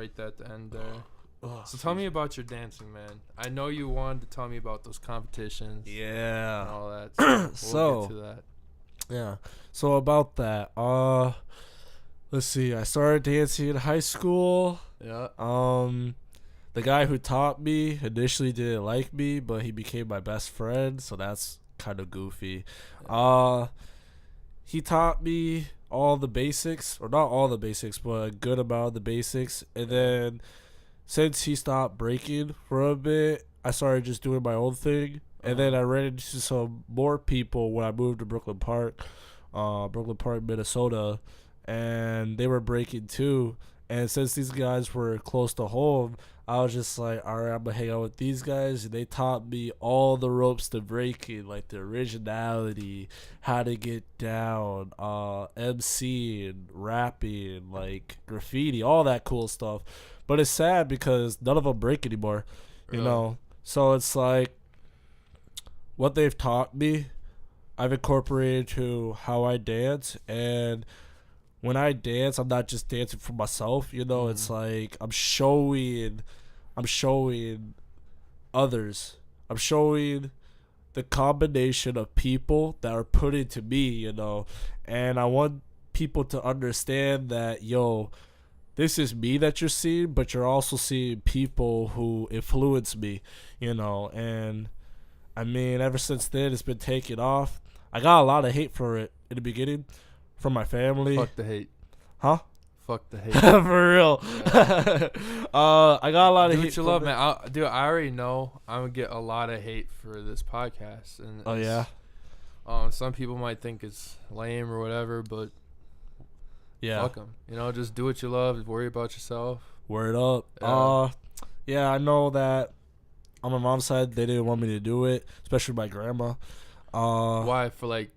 right there at the end there. So tell me about your dancing, man. I know you wanted to tell me about those competitions. Yeah. And all that. So we'll get to that. Yeah. So about that, let's see. I started dancing in high school. Yeah. The guy who taught me initially didn't like me, but he became my best friend, so that's kind of goofy. Yeah. He taught me all the basics, or not all the basics, but a good amount of the basics. And then since he stopped breaking for a bit, I started just doing my own thing. And then I ran into some more people when I moved to Brooklyn Park, Minnesota, and they were breaking too. And since these guys were close to home, I was just like, all right, I'm going to hang out with these guys. And they taught me all the ropes to breaking, like the originality, how to get down, MCing, rapping, like graffiti, all that cool stuff. But it's sad because none of them break anymore, you know? So it's like what they've taught me, I've incorporated to how I dance. And when I dance, I'm not just dancing for myself, you know. It's like I'm showing others. I'm showing the combination of people that are put into me, you know. And I want people to understand that, yo, this is me that you're seeing, but you're also seeing people who influence me, you know. And I mean, ever since then, it's been taking off. I got a lot of hate for it in the beginning from my family. Fuck the hate. Huh? Fuck the hate. For real. Yeah. I got a lot of Do hate. what you love, man. I already know I'm going to get a lot of hate for this podcast. And Oh, yeah? Some people might think it's lame or whatever, but fuck them. You know, just do what you love. Worry about yourself. Word up. Yeah, I know that on my mom's side, they didn't want me to do it, especially my grandma. Why? For like,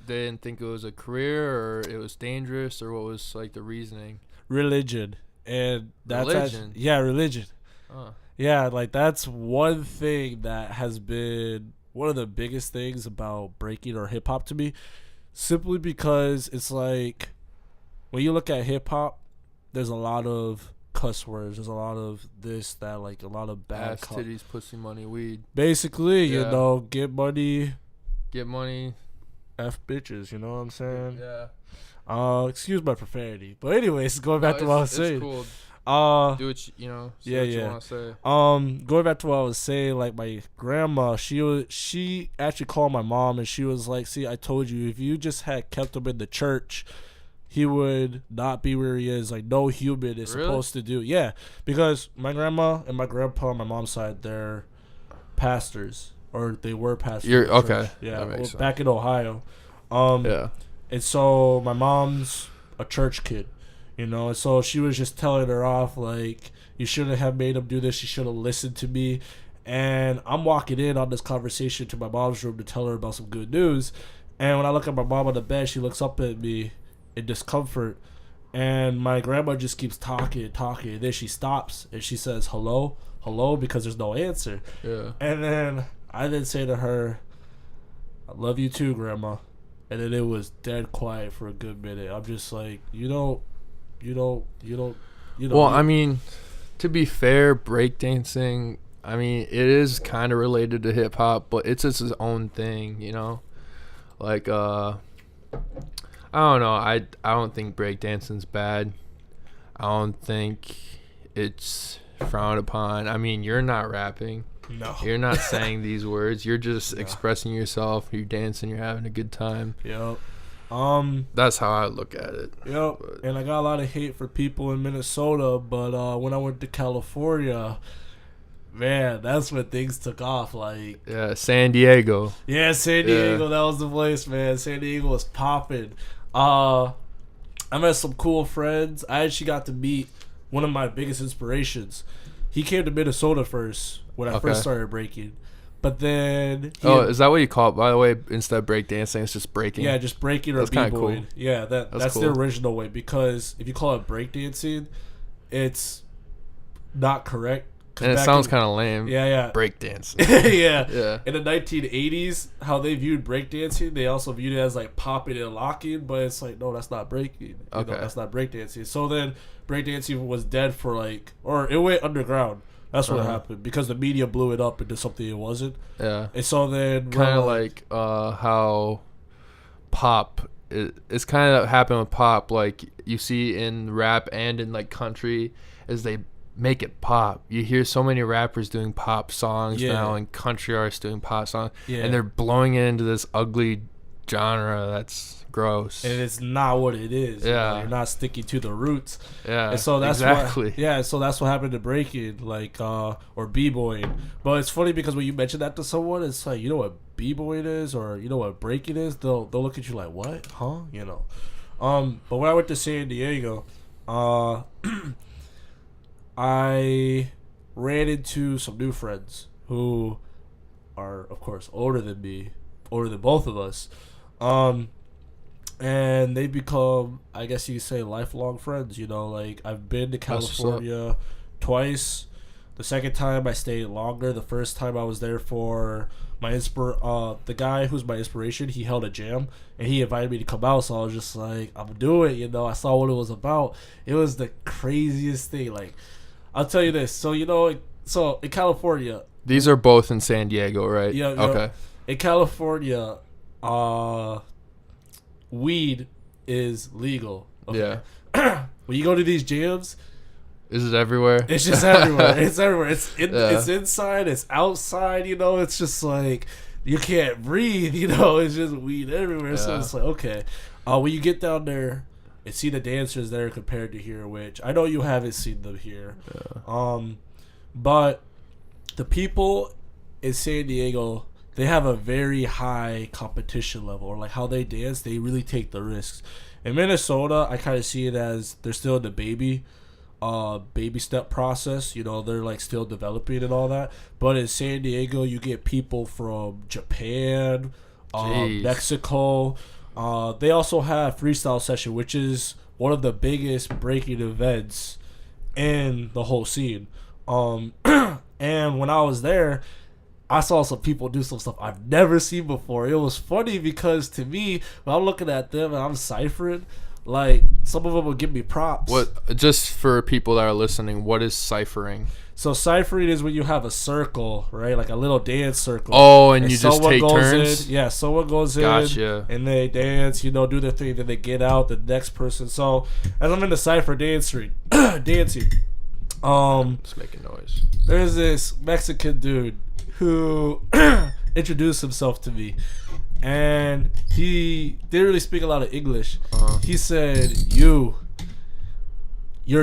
they didn't think it was a career, or it was dangerous, or what was like the reasoning? Religion. And that's religion? Religion. Oh. Yeah, like that's one thing that has been one of the biggest things about breaking or hip hop to me, simply because it's like when you look at hip hop, there's a lot of cuss words, there's a lot of this, that, like a lot of bad ass, titties, pussy, money, weed. Basically, you know, get money, F bitches, you know what I'm saying? Yeah. Excuse my profanity, but anyways, going back to what I was saying. Cool. Do what you know. Yeah, what you want to say. Going back to what I was saying, like my grandma, she actually called my mom and she was like, "See, I told you, if you just had kept him in the church, he would not be where he is. Like no human is supposed to do." Yeah, because my grandma and my grandpa on my mom's side, they're pastors, or they were pastors. You're okay. Church. Yeah, back in Ohio. Yeah. And so my mom's a church kid, you know, and so she was just telling her off, like, you shouldn't have made him do this, you should have listened to me. And I'm walking in on this conversation to my mom's room to tell her about some good news. And when I look at my mom on the bed, she looks up at me in discomfort. And my grandma just keeps talking. And then she stops and she says, hello, because there's no answer. Yeah. And then I then say to her, I love you too, Grandma. And then it was dead quiet for a good minute. I'm just like, you don't. Well, I mean, to be fair, breakdancing, I mean, it is kind of related to hip hop, but it's its own thing, you know? Like, I don't know. I don't think breakdancing's bad. I don't think it's frowned upon. I mean, you're not rapping. No. You're not saying these words. You're just expressing yourself. You're dancing. You're having a good time. Yep. That's how I look at it. Yep. But, and I got a lot of hate for people in Minnesota, but when I went to California, man, that's when things took off. Like, yeah, San Diego. Yeah, San Diego. That was the place, man. San Diego was popping. I met some cool friends. I actually got to meet one of my biggest inspirations. He came to Minnesota first when I first started breaking. But then... is that what you call it, by the way? Instead of breakdancing, it's just breaking? Yeah, just breaking or b-boying. Cool. Yeah, that's cool. The original way. Because if you call it breakdancing, it's not correct. And it sounds kind of lame. Yeah. Breakdancing. Yeah. In the 1980s, how they viewed breakdancing, they also viewed it as like popping and locking, but it's like, no, that's not breaking. Okay. That's not breakdancing. So then breakdancing was dead for like, or it went underground. That's what happened because the media blew it up into something it wasn't. Yeah. And so then kind of like how pop it's kind of happened with pop, like you see in rap and in like country, as they make it pop. You hear so many rappers doing pop songs now and country artists doing pop songs, and they're blowing it into this ugly genre that's gross. And it's not what it is. Yeah. You're not sticking to the roots. Yeah. And so that's exactly. so that's what happened to breaking, like or b-boying. But it's funny because when you mention that to someone, it's like, you know what b-boying is, or you know what breaking is, they'll look at you like, what? Huh? You know. But when I went to San Diego, I ran into some new friends who are, of course, older than me, older than both of us. And they become, I guess you could say, lifelong friends. You know, like I've been to California twice. The second time I stayed longer. The first time I was there for my the guy who's my inspiration, he held a jam and he invited me to come out. So I was just like, I'm doing it. You know, I saw what it was about. It was the craziest thing. Like, I'll tell you this. So, you know, so in California. These are both in San Diego, right? Yeah. Okay. In California, weed is legal. Okay? Yeah. When you go to these jams, is it everywhere? It's just everywhere. It's everywhere. It's inside. It's outside. You know, it's just like you can't breathe. You know, it's just weed everywhere. Yeah. So it's like, okay, when you get down there and see the dancers there compared to here, which I know you haven't seen them here, but the people in San Diego, they have a very high competition level, or like how they dance, they really take the risks. In Minnesota, I kind of see it as they're still in the baby step process. You know, they're like still developing and all that. But in San Diego, you get people from Japan, Mexico. They also have freestyle session, which is one of the biggest breaking events in the whole scene. And when I was there, I saw some people do some stuff I've never seen before. It was funny because to me, when I'm looking at them and I'm ciphering, like some of them will give me props. What? Just for people that are listening, what is ciphering? So ciphering is when you have a circle, right? Like a little dance circle. Oh, and you just take turns? Yeah, someone goes in and they dance, you know, do their thing, then they get out, the next person. So as I'm in the cipher dancing, just making noise. There's this Mexican dude who introduced himself to me, and he didn't really speak a lot of English. He said, you're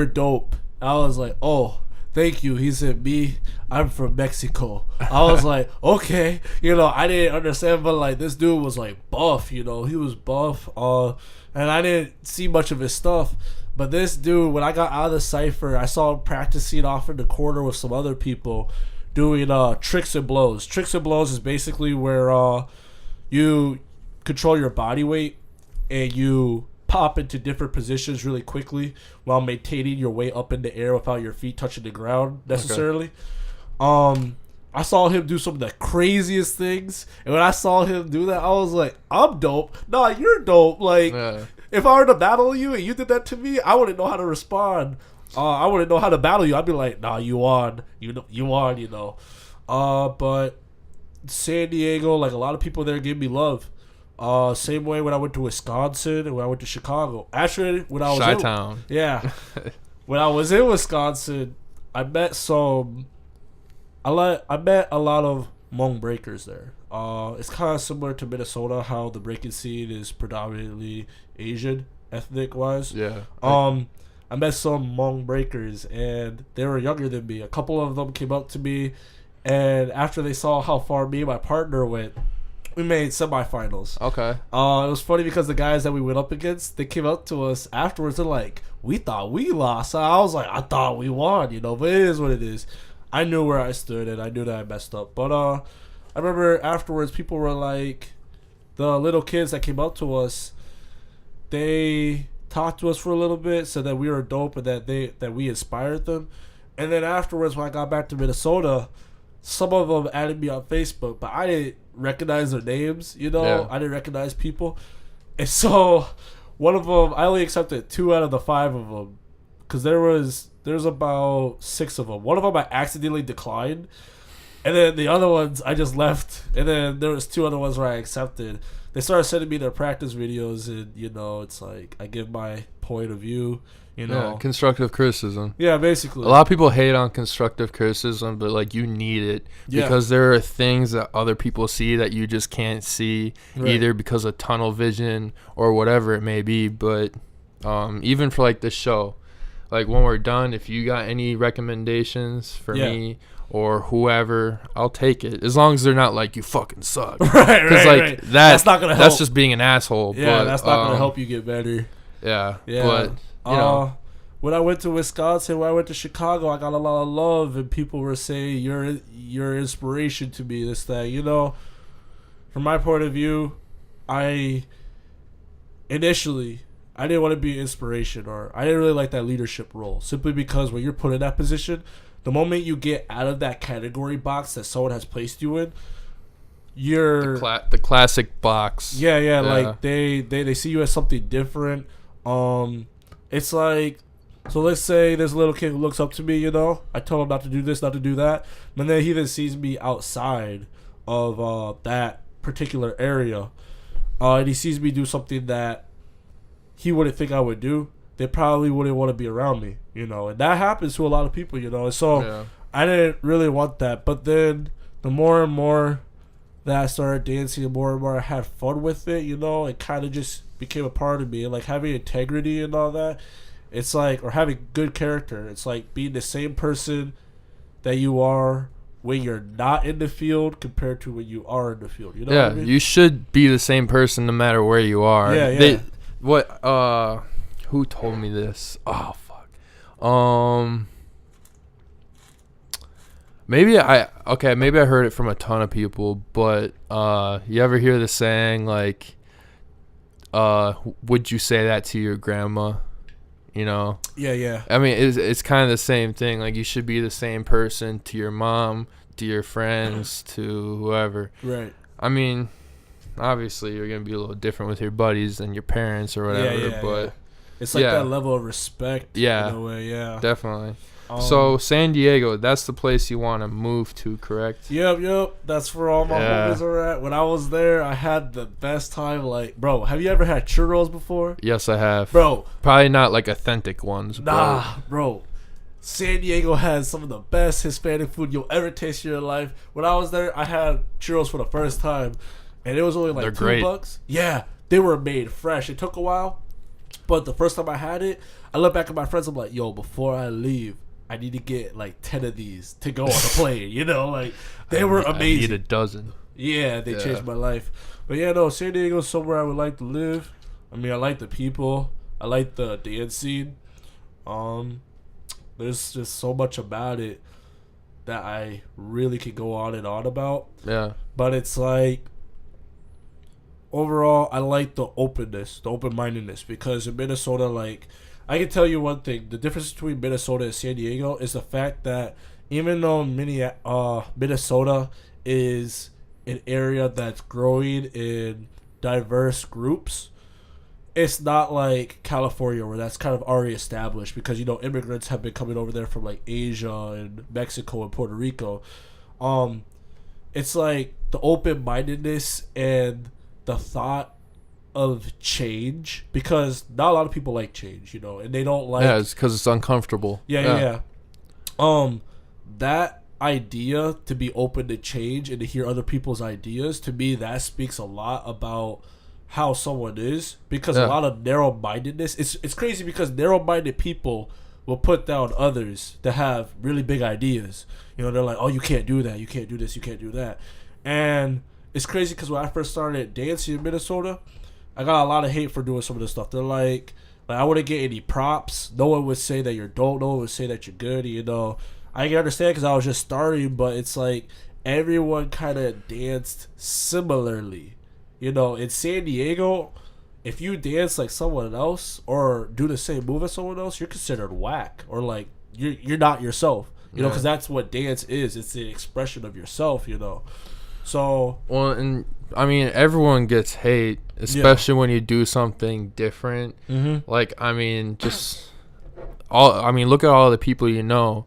dope. I was like, oh, thank you. He said, me, I'm from Mexico. I was like, okay. You know, I didn't understand, but like this dude was like buff, you know, he was buff. And I didn't see much of his stuff. But this dude, when I got out of the cipher, I saw him practicing off in the corner with some other people doing tricks and blows. Tricks and blows is basically where you control your body weight and you pop into different positions really quickly while maintaining your weight up in the air without your feet touching the ground necessarily. Okay. I saw him do some of the craziest things, and when I saw him do that, I was like, I'm dope. Nah, you're dope. Like, if I were to battle you and you did that to me, I wouldn't know how to respond. I wouldn't know how to battle you. I'd be like, nah, you won. You won, you know. But San Diego, like a lot of people there gave me love. Same way when I went to Wisconsin and when I went to Chicago. Actually, when I was Chi-town. When I was in Wisconsin, I met a lot of Hmong breakers there. It's kind of similar to Minnesota, how the breaking scene is predominantly Asian, ethnic wise. Yeah. I met some Hmong breakers, and they were younger than me. A couple of them came up to me, and after they saw how far me and my partner went, we made semifinals. Okay. It was funny because the guys that we went up against, they came up to us afterwards. They're like, we thought we lost. So I was like, I thought we won, you know, but it is what it is. I knew where I stood, and I knew that I messed up. But I remember afterwards, people were like, the little kids that came up to us, they talked to us for a little bit, said that we were dope and that we inspired them. And then afterwards, when I got back to Minnesota, some of them added me on Facebook, but I didn't recognize their names. You know, Yeah. I didn't recognize people, and so one of them, I only accepted 2 out of the 5 of them, because there's about 6 of them. One of them I accidentally declined, and then the other ones I just left. And then there was 2 other ones where I accepted. They started sending me their practice videos, and it's like I give my point of view. Yeah, constructive criticism. Yeah, basically. A lot of people hate on constructive criticism, but like you need it because there are things that other people see that you just can't see, either because of tunnel vision or whatever it may be. But even for like the show, like when we're done, if you got any recommendations for me or whoever, I'll take it, as long as they're not like you fucking suck. Right. That's not gonna help. That's just being an asshole. Yeah, but, that's not gonna help you get better. Yeah. But when I went to Wisconsin, when I went to Chicago, I got a lot of love, and people were saying you're inspiration to me. This that. From my point of view, initially I didn't want to be an inspiration, or I didn't really like that leadership role, simply because when you're put in that position, the moment you get out of that category box that someone has placed you in, you're the classic box. Yeah. Like they see you as something different. It's like, so let's say there's a little kid who looks up to me, I told him not to do this, not to do that, but then he then sees me outside of that particular area, and he sees me do something that he wouldn't think I would do. They probably wouldn't want to be around me, and that happens to a lot of people, and so I didn't really want that. But then the more and more that I started dancing, the more and more I had fun with it, it kind of just became a part of me. And like having integrity and all that, it's like, or having good character, it's like being the same person that you are when you're not in the field compared to when you are in the field. You know what I mean? You should be the same person no matter where you are. Who told me this? Oh fuck. Maybe I heard it from a ton of people, but you ever hear the saying like, would you say that to your grandma? Yeah. I mean, it's kind of the same thing. Like, you should be the same person to your mom, to your friends, to whoever. Right. I mean, obviously you're gonna be a little different with your buddies than your parents or whatever, but it's like that level of respect. Yeah. In a way, yeah. Definitely. So San Diego, that's the place you want to move to, correct? Yep. That's where all my homies are at. When I was there, I had the best time. Like, bro, have you ever had churros before? Yes, I have. Bro. Probably not like authentic ones. Nah, bro. San Diego has some of the best Hispanic food you'll ever taste in your life. When I was there, I had churros for the first time, and it was only like $2. Yeah, they were made fresh. It took a while, but the first time I had it, I look back at my friends. I'm like, yo, before I leave, I need to get like 10 of these to go on the plane. Like, they were amazing. I need a dozen. Yeah, they changed my life. But yeah, no, San Diego's somewhere I would like to live. I mean, I like the people. I like the dance scene. There's just so much about it that I really could go on and on about. Yeah. But it's like, overall, I like the openness, the open-mindedness, because in Minnesota, like, I can tell you one thing. The difference between Minnesota and San Diego is the fact that even though Minnesota is an area that's growing in diverse groups, it's not like California where that's kind of already established, because immigrants have been coming over there from like Asia and Mexico and Puerto Rico. It's like the open-mindedness and the thought of change, because not a lot of people like change, and they don't like. Yeah, it's because it's uncomfortable. Yeah. That idea to be open to change and to hear other people's ideas, to me, that speaks a lot about how someone is, because a lot of narrow-mindedness, it's crazy, because narrow-minded people will put down others that have really big ideas. They're like, oh, you can't do that, you can't do this, you can't do that. And it's crazy because when I first started dancing in Minnesota, I got a lot of hate for doing some of this stuff. They're like I wouldn't get any props. No one would say that you're dope. No one would say that you're good. I can understand because I was just starting, but it's like everyone kind of danced similarly. In San Diego, if you dance like someone else or do the same move as someone else, you're considered whack or like you're not yourself. You know, Yeah. because that's what dance is. It's the expression of yourself. You know, so Well, and I mean, everyone gets hate, especially when you do something different. Like, I mean, look at all the people you know.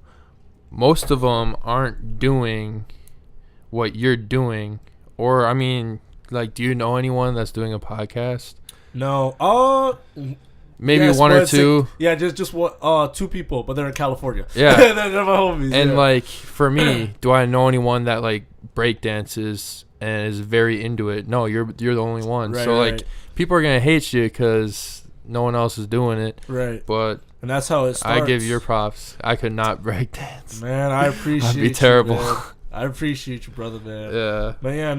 Most of them aren't doing what you're doing. Or, I mean, like, do you know anyone that's doing a podcast? no, Maybe yes, one or but two. yeah, just what 2 people, but they're in California. Yeah. they're my homies. And, yeah. like, for me, do I know anyone that, like, break dances and is very into it? No, you're the only one. Right, So, like, right. people are going to hate you because no one else is doing it. Right. But And that's how it starts. I give your props. I could not break dance. Man, I appreciate I'd be terrible. you, man. I appreciate you, brother, man. Yeah. But yeah,